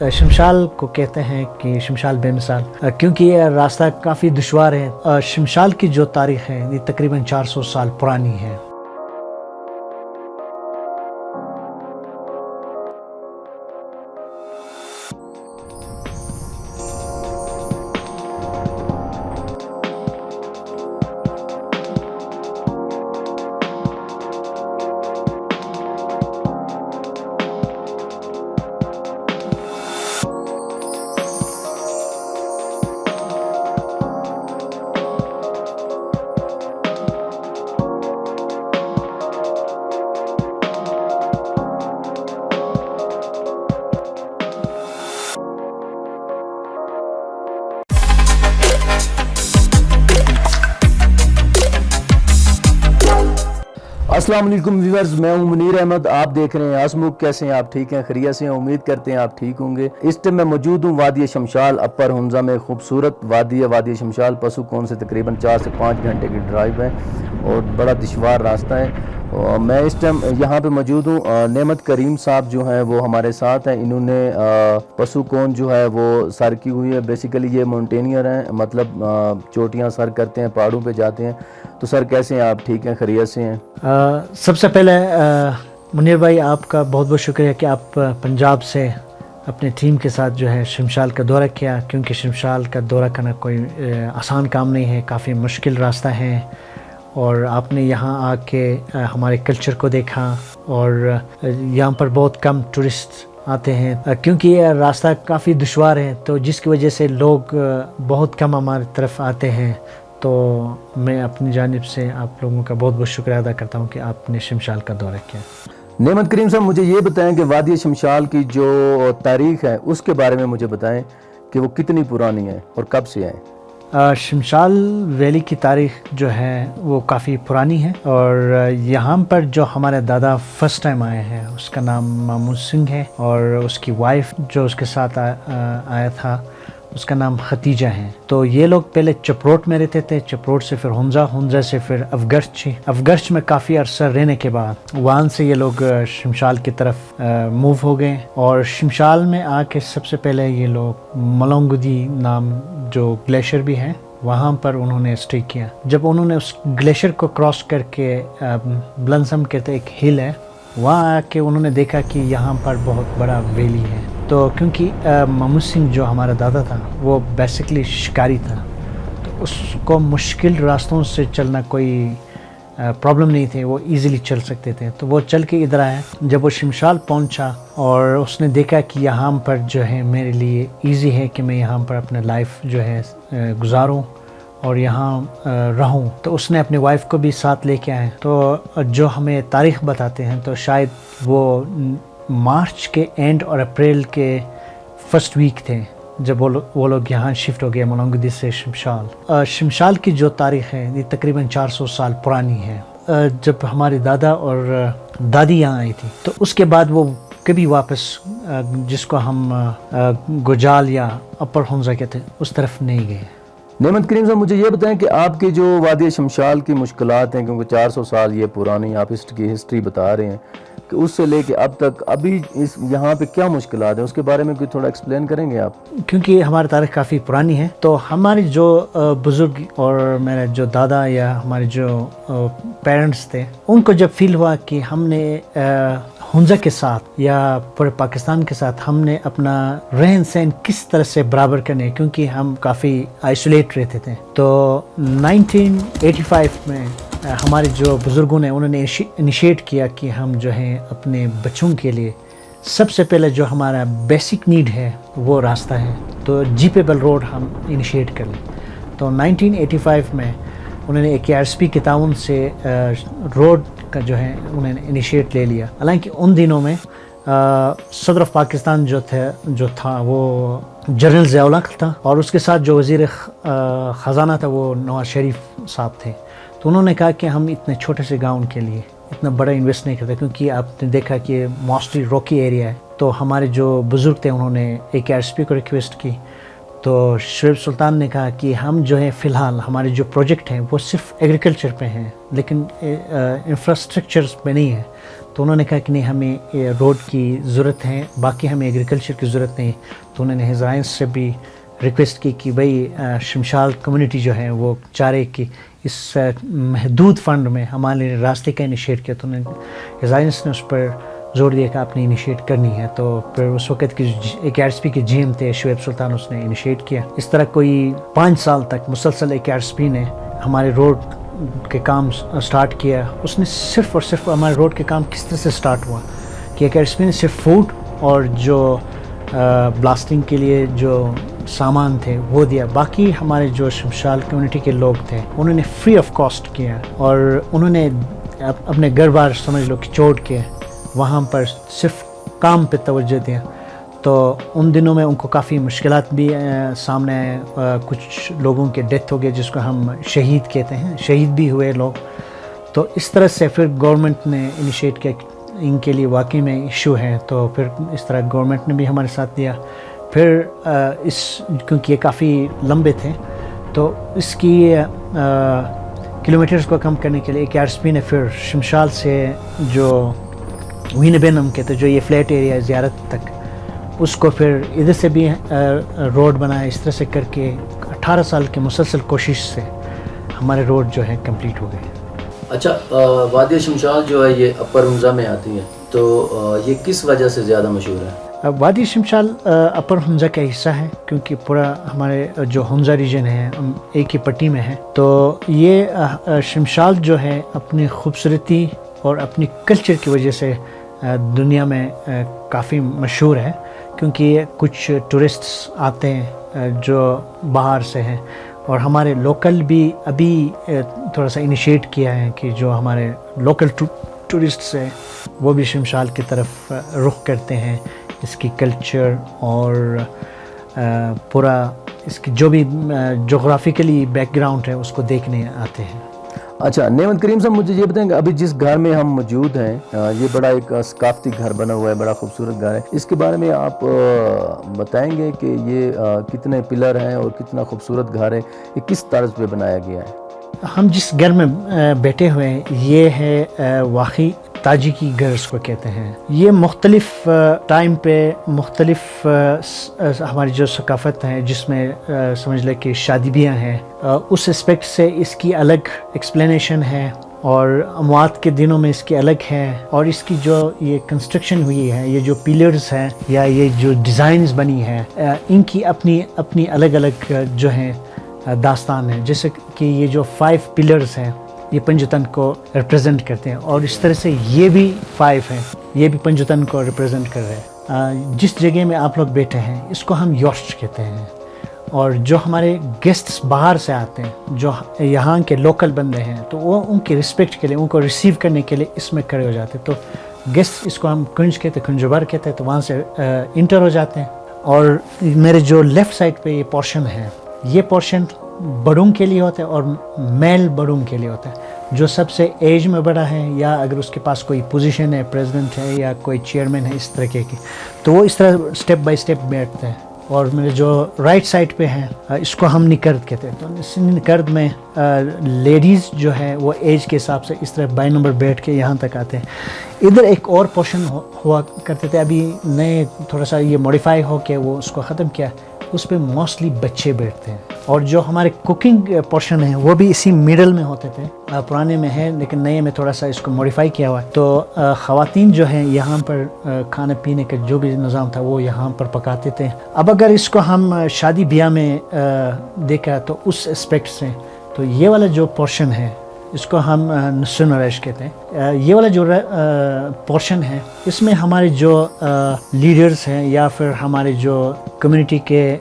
شمشال کو کہتے ہیں کہ شمشال بے مثال کیونکہ یہ راستہ کافی دشوار ہے۔ شمشال کی جو تاریخ ہے یہ تقریباً 400 سال پرانی ہے۔ السلام علیکم ویورز، میں ہوں منیر احمد۔ آپ دیکھ رہے ہیں آسموک۔ کیسے ہیں آپ؟ ٹھیک ہیں، خیریت سے ہیں؟ امید کرتے ہیں آپ ٹھیک ہوں گے۔ اس ٹائم میں موجود ہوں وادی شمشال اپر ہنزا میں۔ خوبصورت وادی ہے وادی شمشال۔ پسوکون سے تقریباً 4 سے 5 گھنٹے کی ڈرائیو ہے اور بڑا دشوار راستہ ہے۔ میں اس ٹائم یہاں پہ موجود ہوں۔ نعمت کریم صاحب جو ہیں وہ ہمارے ساتھ ہیں۔ انہوں نے پسوکون جو ہے وہ سر کی ہوئی ہے۔ بیسیکلی یہ ماؤنٹینئر ہیں، مطلب چوٹیاں سر کرتے ہیں، پہاڑوں پہ جاتے ہیں۔ تو سر کیسے ہیں آپ؟ ٹھیک ہیں، خیریت سے ہیں؟ سب سے پہلے منیر بھائی آپ کا بہت بہت شکریہ کہ آپ پنجاب سے اپنے ٹیم کے ساتھ جو ہے شمشال کا دورہ کیا، کیونکہ شمشال کا دورہ کرنا کوئی آسان کام نہیں ہے، کافی مشکل راستہ ہے، اور آپ نے یہاں آ کے ہمارے کلچر کو دیکھا، اور یہاں پر بہت کم ٹورسٹ آتے ہیں کیونکہ یہ راستہ کافی دشوار ہے، تو جس کی وجہ سے لوگ بہت کم ہماری طرف آتے ہیں۔ تو میں اپنی جانب سے آپ لوگوں کا بہت بہت شکریہ ادا کرتا ہوں کہ آپ نے شمشال کا دورہ کیا۔ نعمت کریم صاحب، مجھے یہ بتائیں کہ وادی شمشال کی جو تاریخ ہے اس کے بارے میں مجھے بتائیں کہ وہ کتنی پرانی ہے اور کب سے ہے؟ شمشال ویلی کی تاریخ جو ہے وہ کافی پرانی ہے، اور یہاں پر جو ہمارے دادا فرسٹ ٹائم آئے ہیں اس کا نام مامو سنگھ ہے، اور اس کی وائف جو اس کے ساتھ آیا تھا اس کا نام ختیجہ ہے۔ تو یہ لوگ پہلے چپروٹ میں رہتے تھے، چپروٹ سے پھر ہنزا سے پھر افگرچ میں کافی عرصہ رہنے کے بعد وہاں سے یہ لوگ شمشال کی طرف موو ہو گئے، اور شمشال میں آ کے سب سے پہلے یہ لوگ ملونگدی نام جو گلیشیئر بھی ہے وہاں پر انہوں نے اسٹے کیا۔ جب انہوں نے اس گلیشیئر کو کراس کر کے بلنسم کہتے ایک ہل ہے، وہاں آ کے انہوں نے دیکھا کہ یہاں پر بہت بڑا ویلی ہے۔ تو کیونکہ مامو سنگھ جو ہمارا دادا تھا وہ بیسکلی شکاری تھا، تو اس کو مشکل راستوں سے چلنا کوئی پرابلم نہیں تھے، وہ ایزیلی چل سکتے تھے۔ تو وہ چل کے ادھر آیا۔ جب وہ شمشال پہنچا اور اس نے دیکھا کہ یہاں پر جو ہے میرے لیے ایزی ہے کہ میں یہاں پر اپنا لائف جو ہے گزاروں اور یہاں رہوں، تو اس نے اپنی وائف کو بھی ساتھ لے کے آئے۔ تو جو ہمیں تاریخ بتاتے ہیں تو شاید وہ مارچ کے اینڈ اور اپریل کے فرسٹ ویک تھے جب وہ لوگ یہاں شفٹ ہو گئے ملونگدی سے شمشال۔ شمشال کی جو تاریخ ہے یہ تقریباً 400 سال پرانی ہے۔ جب ہماری دادا اور دادی یہاں آئی تھی تو اس کے بعد وہ کبھی واپس جس کو ہم گجال یا اپر ہنزا کہتے ہیں اس طرف نہیں گئے۔ نعمت کریم صاحب، مجھے یہ بتائیں کہ آپ کی جو وادی شمشال کی مشکلات ہیں، کیونکہ 400 سال یہ پرانی آپ اس کی ہسٹری بتا رہے ہیں، کہ اس سے لے کے اب تک ابھی یہاں پہ کیا مشکلات ہیں، اس کے بارے میں کوئی تھوڑا ایکسپلین کریں گے آپ؟ کیونکہ ہماری تاریخ کافی پرانی ہے، تو ہمارے جو بزرگ اور میرے جو دادا یا ہمارے جو پیرنٹس تھے، ان کو جب فیل ہوا کہ ہم نے ہنزا کے ساتھ یا پورے پاکستان کے ساتھ ہم نے اپنا رہن سہن کس طرح سے برابر کرنے، کیونکہ ہم کافی آئسولیٹ رہتے تھے، تو 1985 میں ہمارے جو بزرگوں نے انہوں نے انیشیٹ کیا کہ ہم جو ہیں اپنے بچوں کے لیے سب سے پہلے جو ہمارا بیسک نیڈ ہے وہ راستہ ہے، تو جیپیبل روڈ ہم انیشیٹ کر لیں۔ تو 1985 میں انہوں نے AKRSP کے تعاون سے روڈ کا جو ہے انہوں نے انیشیٹ لے لیا۔ حالانکہ ان دنوں میں صدر آف پاکستان جو تھا وہ جنرل ضیاء الحق تھا، اور اس کے ساتھ جو وزیر خزانہ تھا وہ نواز شریف صاحب تھے۔ تو انہوں نے کہا کہ ہم اتنے چھوٹے سے گاؤں کے لیے اتنا بڑا انویسٹ نہیں کرتے، کیونکہ آپ نے دیکھا کہ موسٹلی راکی ایریا ہے۔ تو ہمارے جو بزرگ تھے انہوں نے AKRSP کو ریکویسٹ کی، تو شعیب سلطان نے کہا کہ ہم جو ہے فی الحال ہمارے جو پروجیکٹ ہیں وہ صرف ایگریکلچر پہ ہیں لیکن انفراسٹرکچرز پہ نہیں ہے. تو انہوں نے کہا کہ نہیں ہمیں روڈ کی ضرورت ہے, باقی ہمیں ایگریکلچر کی ضرورت نہیں. تو انہوں نے ہزائنس سے بھی ریکویسٹ کی کہ بھئی شمشال کمیونٹی جو ہے وہ چاہے کہ اس محدود فنڈ میں ہمارے راستے کا انیشیٹ کیا. تو انہوں نے ہزائنس نے اس پر زور دیا کہ آپ نے انیشیٹ کرنی ہے. تو پھر اس وقت کی ایک آر ایس پی کے جی ایم تھے شعیب سلطان, اس نے انیشیٹ کیا. اس طرح کوئی 5 سال تک مسلسل ایک آر ایس پی نے ہمارے روڈ کے کام سٹارٹ کیا. اس نے صرف اور صرف ہمارے روڈ کے کام کس طرح سے سٹارٹ ہوا کہ ایک آر ایس پی نے صرف فوڈ اور جو بلاسٹنگ کے لیے جو سامان تھے وہ دیا. باقی ہمارے جو شمشال کمیونٹی کے لوگ تھے انہوں نے فری آف کاسٹ کیا اور انہوں نے اپنے گھر بار سمجھ لو کہ چھوڑ کے وہاں پر صرف کام پہ توجہ دیا. تو ان دنوں میں ان کو کافی مشکلات بھی سامنے آئے. کچھ لوگوں کے ڈیتھ ہو گئے جس کو ہم شہید کہتے ہیں, شہید بھی ہوئے لوگ. تو اس طرح سے پھر گورنمنٹ نے انیشیٹ کیا کہ ان کے لیے واقعی میں ایشو ہے. تو پھر اس طرح گورنمنٹ نے بھی ہمارے ساتھ دیا. پھر اس کیونکہ یہ کافی لمبے تھے تو اس کی کلومیٹرز کو کم کرنے کے لیے ایک آر ایس پی نے پھر شمشال سے جو وین بین ہم کہتے جو یہ فلیٹ ایریا ہے زیارت تک, اس کو پھر ادھر سے بھی روڈ بنایا. اس طرح سے کر کے 18 سال کے مسلسل کوشش سے ہمارے روڈ جو ہے کمپلیٹ ہو گئے. اچھا, وادی شمشال جو ہے یہ اپر ہمزہ میں آتی ہے, تو یہ کس وجہ سے زیادہ مشہور ہے؟ وادی شمشال اپر حمزہ کا حصہ ہے کیونکہ پورا ہمارے جو حمزہ ریجن ہے ایک ہی پٹی میں ہے. تو یہ شمشال جو ہے اپنی خوبصورتی اور اپنی کلچر کی وجہ سے دنیا میں کافی مشہور ہے کیونکہ کچھ ٹورسٹس آتے ہیں جو باہر سے ہیں اور ہمارے لوکل بھی ابھی تھوڑا سا انیشیٹ کیا ہے کہ جو ہمارے لوکل ٹورسٹس ہیں وہ بھی شمشال کی طرف رخ کرتے ہیں. اس کی کلچر اور پورا اس کی جو بھی جغرافیکلی بیک گراؤنڈ ہے اس کو دیکھنے آتے ہیں. اچھا نعمت کریم صاحب, مجھے یہ بتائیں کہ ابھی جس گھر میں ہم موجود ہیں یہ بڑا ایک ثقافتی گھر بنا ہوا ہے, بڑا خوبصورت گھر ہے, اس کے بارے میں آپ بتائیں گے کہ یہ کتنے پلر ہیں اور کتنا خوبصورت گھر ہے, یہ کس طرز پہ بنایا گیا ہے؟ ہم جس گھر میں بیٹھے ہوئے ہیں یہ ہے واقعی تاجی کی گھر اس کو کہتے ہیں. یہ مختلف ٹائم پہ مختلف ہماری جو ثقافت ہے جس میں سمجھ لیں کہ شادی بیاہ ہیں, اس اسپیکٹ سے اس کی الگ ایکسپلینیشن ہے اور اموات کے دنوں میں اس کی الگ ہے. اور اس کی جو یہ کنسٹرکشن ہوئی ہے, یہ جو پیلرز ہیں یا یہ جو ڈیزائنز بنی ہیں, ان کی اپنی الگ الگ جو ہیں داستان ہے. جیسے کہ یہ جو 5 پلرز ہیں یہ پنجتن کو ریپرزینٹ کرتے ہیں اور اس طرح سے یہ بھی 5 ہیں, یہ بھی پنجتن کو ریپرزینٹ کر رہے ہیں. جس جگہ میں آپ لوگ بیٹھے ہیں اس کو ہم یوشٹ کہتے ہیں. اور جو ہمارے گیسٹس باہر سے آتے ہیں جو یہاں کے لوکل بندے ہیں تو وہ ان کی رسپیکٹ کے لیے ان کو ریسیو کرنے کے لیے اس میں کھڑے ہو جاتے ہیں. تو گیسٹ اس کو ہم کنج کہتے ہیں, کنجبر کہتے ہیں, تو وہاں سے انٹر ہو جاتے ہیں. اور میرے جو لیفٹ سائڈ پہ یہ پورشن ہے, یہ پورشن بڑوں کے لیے ہوتا ہے اور میل بڑوں کے لیے ہوتا ہے. جو سب سے ایج میں بڑا ہے یا اگر اس کے پاس کوئی پوزیشن ہے, پریزیڈنٹ ہے یا کوئی چیئرمین ہے اس طرح کے, تو وہ اس طرح سٹیپ بائی سٹیپ بیٹھتے ہیں. اور میرے جو رائٹ سائڈ پہ ہیں اس کو ہم نکرد کہتے ہیں. تو اس نکرد میں لیڈیز جو ہے وہ ایج کے حساب سے اس طرح بائی نمبر بیٹھ کے یہاں تک آتے ہیں. ادھر ایک اور پورشن ہوا کرتے تھے, ابھی نئے تھوڑا سا یہ موڈیفائی ہو کے وہ اس کو ختم کیا, اس پہ موسٹلی بچے بیٹھتے ہیں. اور جو ہمارے کوکنگ پورشن ہیں وہ بھی اسی میڈل میں ہوتے تھے, پرانے میں ہے لیکن نئے میں تھوڑا سا اس کو موڈیفائی کیا ہوا ہے. تو خواتین جو ہیں یہاں پر کھانے پینے کا جو بھی نظام تھا وہ یہاں پر پکاتے تھے. اب اگر اس کو ہم شادی بیاہ میں دیکھا تو اس اسپیکٹ سے تو یہ والا جو پورشن ہے اس کو ہم نصر نوریش کہتے ہیں. یہ والا جو پورشن ہے اس میں ہمارے جو لیڈرز ہیں یا پھر ہمارے جو کمیونٹی کے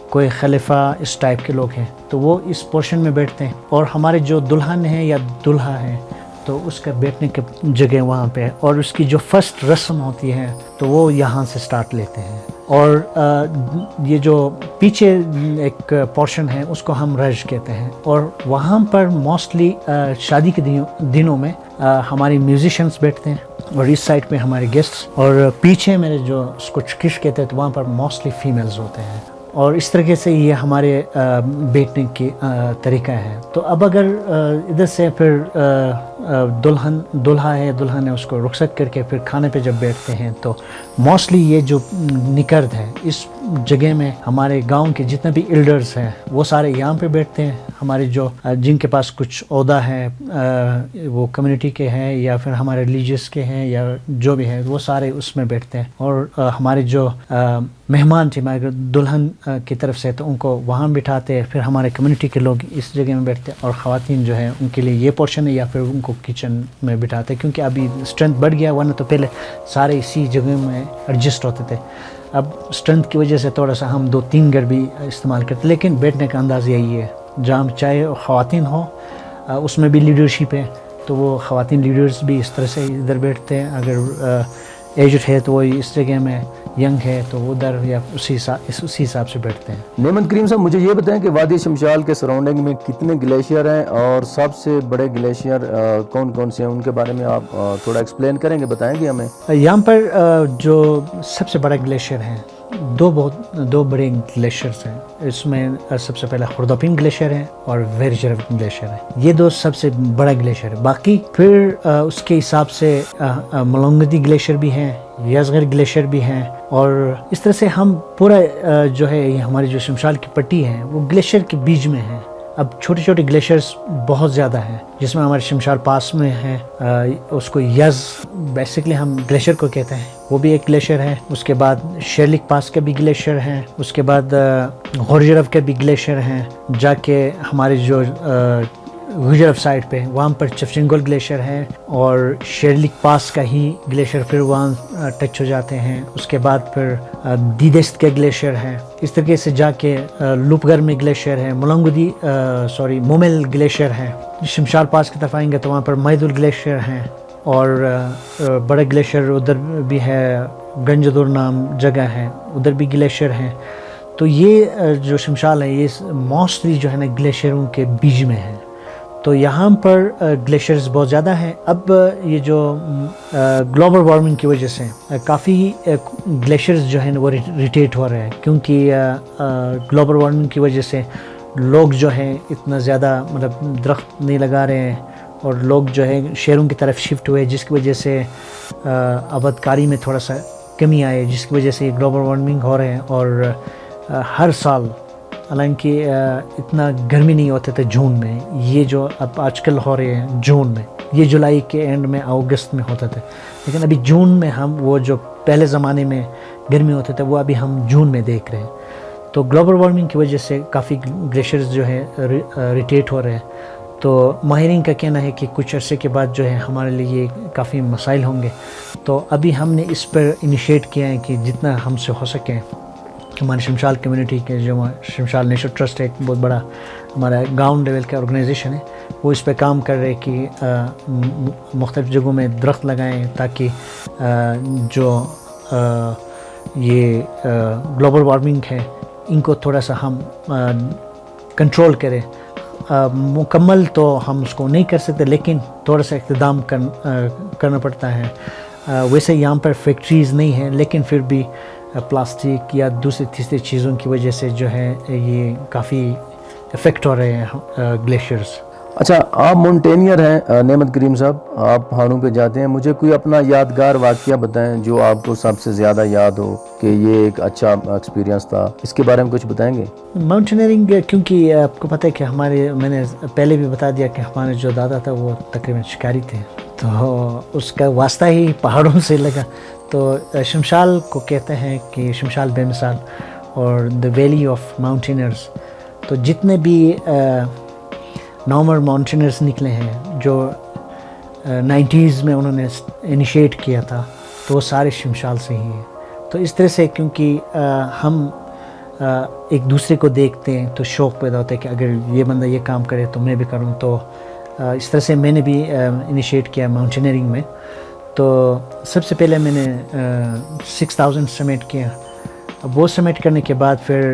کوئی خلیفہ اس ٹائپ کے لوگ ہیں تو وہ اس پورشن میں بیٹھتے ہیں. اور ہمارے جو دلہن ہیں یا دلہا ہے تو اس کا بیٹھنے کی جگہ وہاں پہ ہے. اور اس کی جو فرسٹ رسم ہوتی ہے تو وہ یہاں سے سٹارٹ لیتے ہیں. اور یہ جو پیچھے ایک پورشن ہے اس کو ہم رج کہتے ہیں. اور وہاں پر موسٹلی شادی کے دنوں میں ہماری میوزیشنز بیٹھتے ہیں اور اس سائڈ پہ ہمارے گیسٹس, اور پیچھے میرے جو اس کو چکش کہتے ہیں تو وہاں پر موسٹلی فیمیلز ہوتے ہیں. اور اس طریقے سے یہ ہمارے بیٹھنے کی طریقہ ہے. تو اب اگر ادھر سے پھر دلہا ہے، دلہن ہے، اس کو رخصت کر کے پھر کھانے پہ جب بیٹھتے ہیں تو موسٹلی یہ جو نکرد ہے اس جگہ میں ہمارے گاؤں کے جتنے بھی ایلڈرز ہیں وہ سارے یہاں پہ بیٹھتے ہیں. ہمارے جو جن کے پاس کچھ عہدہ ہے وہ کمیونٹی کے ہیں یا پھر ہمارے ریلیجیس کے ہیں یا جو بھی ہے، وہ سارے اس میں بیٹھتے ہیں. اور ہمارے جو مہمان تھے ہمارے دلہن کی طرف سے تو ان کو وہاں بٹھاتے ہیں، پھر ہمارے کمیونٹی کے لوگ اس جگہ میں بیٹھتے ہیں، اور خواتین جو ہیں ان کے لیے یہ پورشن ہے یا پھر ان کو کچن میں بٹھاتے ہیں، کیونکہ ابھی اسٹرینتھ بڑھ گیا، ورنہ تو پہلے سارے اسی جگہ میں ایڈجسٹ ہوتے تھے. اب اسٹرینتھ کی وجہ سے تھوڑا سا ہم 2-3 گھر بھی استعمال کرتے، لیکن بیٹھنے کا انداز یہی ہے. جہاں چاہے خواتین ہوں اس میں بھی لیڈرشپ ہے تو وہ خواتین لیڈرز بھی اس طرح سے ادھر بیٹھتے ہیں. اگر ایجڈ ہے تو وہ اس جگہ میں، ینگ ہے تو وہ ادھر یا اسی حساب سے بیٹھتے ہیں. نعمت کریم صاحب مجھے یہ بتائیں کہ وادی شمشال کے سراؤنڈنگ میں کتنے گلیشیئر ہیں اور سب سے بڑے گلیشیئر کون کون سے ہیں، ان کے بارے میں آپ تھوڑا ایکسپلین کریں گے، بتائیں گے ہمیں. یہاں پر جو سب سے بڑا گلیشیئر ہے، دو بڑے گلیشیئرز ہیں. اس میں سب سے پہلا خردوپین گلیشیئر ہے اور ویرجرف گلیشیئر ہے. یہ دو سب سے بڑا گلیشیئر ہے. باقی پھر اس کے حساب سے ملونگدی گلیشیئر بھی ہیں، یزغر گلیشیئر بھی ہیں، اور اس طرح سے ہم پورا جو ہے یہ ہماری جو شمشال کی پٹی ہے وہ گلیشیئر کے بیچ میں ہے. اب چھوٹے چھوٹے گلیشیئرز بہت زیادہ ہیں، جس میں ہمارے شمشال پاس میں ہے، اس کو یز بیسکلی ہم گلیشیئر کو کہتے ہیں، وہ بھی ایک گلیشیئر ہے. اس کے بعد شیرلک پاس کا بھی گلیشیئر ہے. اس کے بعد غورجرف کا بھی گلیشیئر ہے. جا کے ہمارے جو غورجرف سائڈ پہ وہاں پر چفچنگول گلیشیئر ہے، اور شیرلک پاس کا ہی گلیشیئر پھر وہاں ٹچ ہو جاتے ہیں. اس کے بعد پھر دیدست کا گلیشیئر ہے. اس طریقے سے جا کے لوپگر میں گلیشیئر ہے، مومل گلیشیئر ہے. شمشال پاس کی طرف آئیں گے تو وہاں پر میدول گلیشیئر ہیں، اور بڑا گلیشیئر ادھر بھی ہے، گنجدور نام جگہ ہے، ادھر بھی گلیشیئر ہیں. تو یہ جو شمشال ہے یہ موسٹلی جو ہے نا گلیشیئروں کے بیچ میں ہے. تو یہاں پر گلیشیئرز بہت زیادہ ہیں. اب یہ جو گلوبل وارمنگ کی وجہ سے کافی گلیشیئرز جو ہیں وہ ریٹیٹ ہو رہے ہیں، کیونکہ گلوبل وارمنگ کی وجہ سے لوگ جو ہیں اتنا زیادہ درخت نہیں لگا رہے ہیں، اور لوگ جو ہے شہروں کی طرف شفٹ ہوئے، جس کی وجہ سے آبادکاری میں تھوڑا سا کمی آئے، جس کی وجہ سے یہ گلوبل وارمنگ ہو رہے ہیں. اور ہر سال حالانکہ اتنا گرمی نہیں ہوتے تھے جون میں، یہ جو اب آج کل ہو رہے ہیں جون میں، یہ جولائی کے اینڈ میں اگست میں ہوتے تھے، لیکن ابھی جون میں ہم وہ جو پہلے زمانے میں گرمی ہوتے تھے وہ ابھی ہم جون میں دیکھ رہے ہیں. تو گلوبل وارمنگ کی وجہ سے کافی گلیشیئرز جو ہے ریٹیٹ ہو رہے ہیں. تو ماہرین کا کہنا ہے کہ کچھ عرصے کے بعد جو ہے ہمارے لیے کافی مسائل ہوں گے. تو ابھی ہم نے اس پر انیشیٹ کیا ہے کہ جتنا ہم سے ہو سکے ہمارے شمشال کمیونٹی کے جو شمشال نیچر ٹرسٹ ہے، ایک بہت بڑا ہمارا گاؤں لیول کا آرگنائزیشن ہے، وہ اس پہ کام کر رہے کہ مختلف جگہوں میں درخت لگائیں تاکہ جو یہ گلوبل وارمنگ ہے ان کو تھوڑا سا ہم کنٹرول کریں. مکمل تو ہم اس کو نہیں کر سکتے، لیکن تھوڑا سا اقتدام کرنا پڑتا ہے. ویسے یہاں پر فیکٹریز نہیں ہیں، لیکن پھر بھی پلاسٹک یا دوسری تیسری چیزوں کی وجہ سے جو ہے یہ کافی افیکٹ ہو رہے ہیں گلیشیئرز. اچھا، آپ مونٹینئر ہیں نعمت کریم صاحب، آپ پہاڑوں پہ جاتے ہیں، مجھے کوئی اپنا یادگار واقعہ بتائیں جو آپ کو سب سے زیادہ یاد ہو کہ یہ ایک اچھا ایکسپیرینس تھا، اس کے بارے میں کچھ بتائیں گے؟ ماؤنٹینئرنگ کیونکہ آپ کو پتہ ہے کہ میں نے پہلے بھی بتا دیا کہ ہمارے جو دادا تھا وہ تقریباً شکاری تھے، تو اس کا واسطہ ہی پہاڑوں سے لگا. تو شمشال کو کہتے ہیں کہ شمشال بے مثال اور دا ویلی آف ماؤنٹینئرز. تو جتنے بھی نارمل ماؤنٹینئرز نکلے ہیں جو 90s میں انہوں نے انیشیٹ کیا تھا، تو وہ سارے شمشال سے ہی ہیں. تو اس طرح سے کیونکہ ہم ایک دوسرے کو دیکھتے ہیں تو شوق پیدا ہوتا ہے کہ اگر یہ بندہ یہ کام کرے تو میں بھی کروں. تو اس طرح سے میں نے بھی انیشیٹ کیا ماؤنٹینئرنگ میں. تو سب سے پہلے میں نے 6000 سمیٹ کیا. اب وہ سمیٹ کرنے کے بعد پھر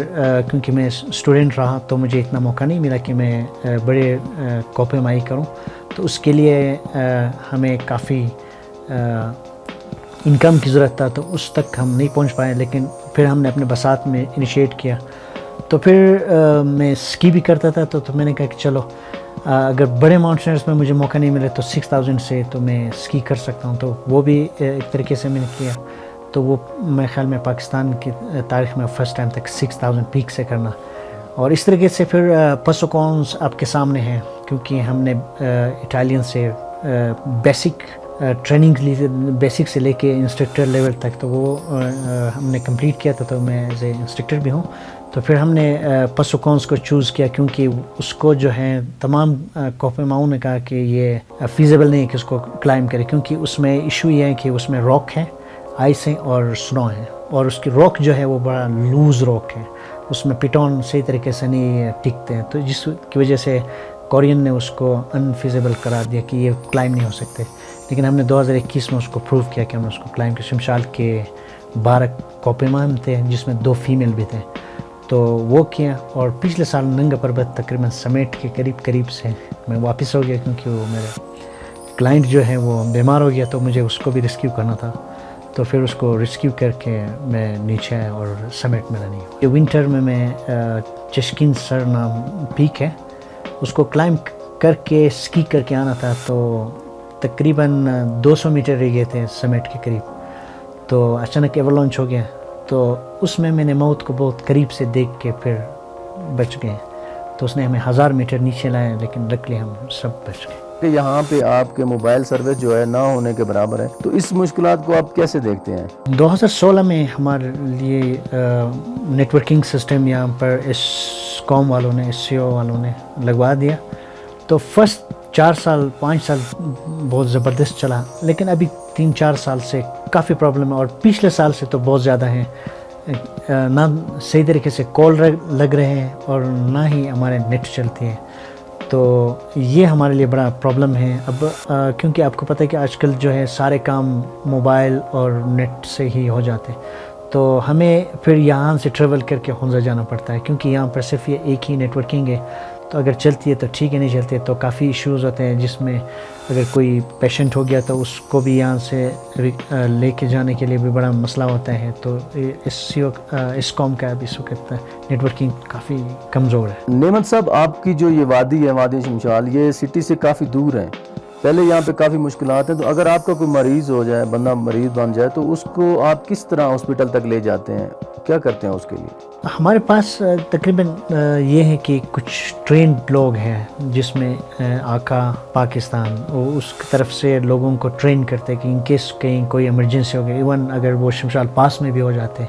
کیونکہ میں اسٹوڈنٹ رہا تو مجھے اتنا موقع نہیں ملا کہ میں بڑے کوپے مائی کروں. تو اس کے لیے ہمیں کافی انکم کی ضرورت تھا، تو اس تک ہم نہیں پہنچ پائے. لیکن پھر ہم نے اپنے بسات میں انیشیٹ کیا تو پھر میں اسکی بھی کرتا تھا، تو میں نے کہا کہ چلو اگر بڑے ماؤنٹینرس میں مجھے موقع نہیں ملے تو 6000 سے تو میں اسکی کر سکتا ہوں، تو وہ بھی ایک طریقے سے میں نے کیا. تو وہ میرے خیال میں پاکستان کی تاریخ میں فرسٹ ٹائم تک 6000 پیک سے کرنا. اور اس طریقے سے پھر پسوکونس آپ کے سامنے ہیں، کیونکہ ہم نے اٹالین سے بیسک ٹریننگ لی، بیسک سے لے کے انسٹرکٹر لیول تک، تو وہ ہم نے کمپلیٹ کیا تھا، تو میں ایز اے انسٹرکٹر بھی ہوں. تو پھر ہم نے پسوکونس کو چوز کیا، کیونکہ اس کو جو ہے تمام کوپیماؤں نے کہا کہ یہ فیزیبل نہیں ہے کہ اس کو کلائم کرے، کیونکہ اس میں ایشو یہ ہے کہ اس میں راک ہے، آئس ہے اور سنو ہے، اور اس کی راک جو ہے وہ بڑا لوز راک ہے، اس میں پٹون صحیح طریقے سے نہیں ٹکتے ہیں، تو جس کی وجہ سے کورین نے اس کو انفیزیبل قرار دیا کہ یہ کلائم نہیں ہو سکتے. لیکن ہم نے 2021 میں اس کو پروو کیا کہ ہم نے اس کو کلائم کیا. شمشال کے 12 کوپیمان تھے جس میں 2 فیمیل بھی تھے، تو وہ کیا. اور پچھلے سال ننگا پربت تقریباً سمیٹ کے قریب سے میں واپس ہو گیا، کیونکہ وہ میرے کلائنٹ جو ہے وہ بیمار ہو گیا، تو مجھے اس کو بھی ریسکیو کرنا تھا. تو پھر اس کو ریسکیو کر کے میں نیچے آیا اور سمیٹ میں نہیں ہوں. ونٹر میں چشکین سر نام پیک ہے، اس کو کلائم کر کے اسکی کر کے آنا تھا. تو تقریباً 200 میٹر رہ گئے تھے سمیٹ کے قریب، تو اچانک ایولانچ ہو گیا. تو اس میں نے موت کو بہت قریب سے دیکھ کے پھر بچ گئے. تو اس نے ہمیں 1000 میٹر نیچے لایا، لیکن لکلی ہم سب بچ گئے. کہ یہاں پہ آپ کے موبائل سروس جو ہے نہ ہونے کے برابر ہے، تو اس مشکلات کو آپ کیسے دیکھتے ہیں؟ 2016 میں ہمارے لیے نیٹ ورکنگ سسٹم یہاں پر اس کام والوں نے، اس سی او والوں نے لگوا دیا. تو فرسٹ 4 سال 5 سال بہت زبردست چلا، لیکن ابھی 3-4 سال سے کافی پرابلم ہے، اور پچھلے سال سے تو بہت زیادہ ہیں. نہ صحیح طریقے سے کال لگ رہے ہیں اور نہ ہی ہمارے نیٹ چلتی ہے. تو یہ ہمارے لیے بڑا پرابلم ہے اب، کیونکہ آپ کو پتہ ہے کہ آج کل جو ہے سارے کام موبائل اور نیٹ سے ہی ہو جاتے ہیں. تو ہمیں پھر یہاں سے ٹریول کر کے ہنزا جانا پڑتا ہے، کیونکہ یہاں پر صرف یہ ایک ہی نیٹ ورکنگ ہے. تو اگر چلتی ہے تو ٹھیک ہے، نہیں چلتی ہے تو کافی ایشوز ہوتے ہیں، جس میں اگر کوئی پیشنٹ ہو گیا تو اس کو بھی یہاں سے لے کے جانے کے لیے بھی بڑا مسئلہ ہوتا ہے. تو اس قوم کا ابھی اس وقت نیٹ ورکنگ کافی کمزور ہے. نعمت صاحب، آپ کی جو یہ وادی ہے، وادی شمشال، یہ سٹی سے کافی دور ہے. پہلے یہاں پہ کافی مشکلات ہیں، تو اگر آپ کا کوئی مریض ہو جائے، بندہ مریض بن جائے، تو اس کو آپ کس طرح ہاسپٹل تک لے جاتے ہیں؟ کیا کرتے ہیں اس کے لیے؟ ہمارے پاس تقریباً یہ ہے کہ کچھ ٹرینڈ لوگ ہیں، جس میں آقا پاکستان وہ اس کی طرف سے لوگوں کو ٹرین کرتے ہیں کہ ان کیس کہیں کوئی ایمرجنسی ہو گئی، ایون اگر وہ شمشال پاس میں بھی ہو جاتے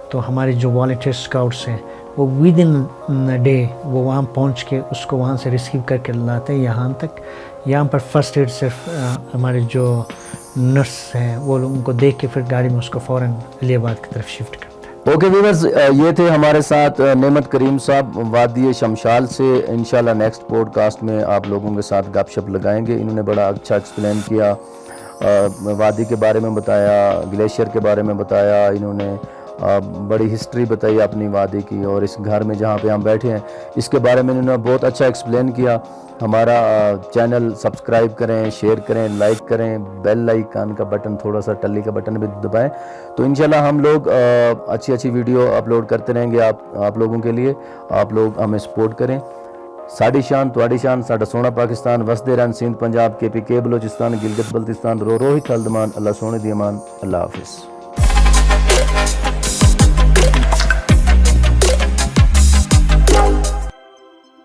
تو ہمارے جو والنٹیئر اسکاؤٹس ہیں وہ ود ان ڈے وہ وہاں پہنچ کے اس کو وہاں سے ریسیو کر کے لاتے ہیں یہاں تک. یہاں پر فرسٹ ایڈ صرف ہمارے جو نرس ہیں وہ ان کو دیکھ کے پھر گاڑی میں اس کو فوراً علی آباد کی طرف شفٹ کرتے ہیں. اوکے ویورز، یہ تھے ہمارے ساتھ نعمت کریم صاحب وادی شمشال سے. انشاءاللہ نیکسٹ پوڈ کاسٹ میں آپ لوگوں کے ساتھ گپ شپ لگائیں گے. انہوں نے بڑا اچھا ایکسپلین کیا، وادی کے بارے میں بتایا، گلیشیئر کے بارے میں بتایا. انہوں نے بڑی ہسٹری بتائی اپنی وادی کی، اور اس گھر میں جہاں پہ ہم بیٹھے ہیں اس کے بارے میں انہوں نے بہت اچھا ایکسپلین کیا. ہمارا چینل سبسکرائب کریں، شیئر کریں، لائک کریں، بیل آئیکن کا بٹن، تھوڑا سا ٹلی کا بٹن بھی دبائیں. تو انشاءاللہ ہم لوگ اچھی ویڈیو اپلوڈ کرتے رہیں گے آپ لوگوں کے لیے. آپ لوگ ہمیں سپورٹ کریں. ساڑی شان تواڈی شان، ساڈا سونا پاکستان وسدے رہن. سندھ، پنجاب، KPK بلوچستان، گلگت بلتستان، روہت ہلدمان. اللہ سونے دی امان. اللہ حافظ.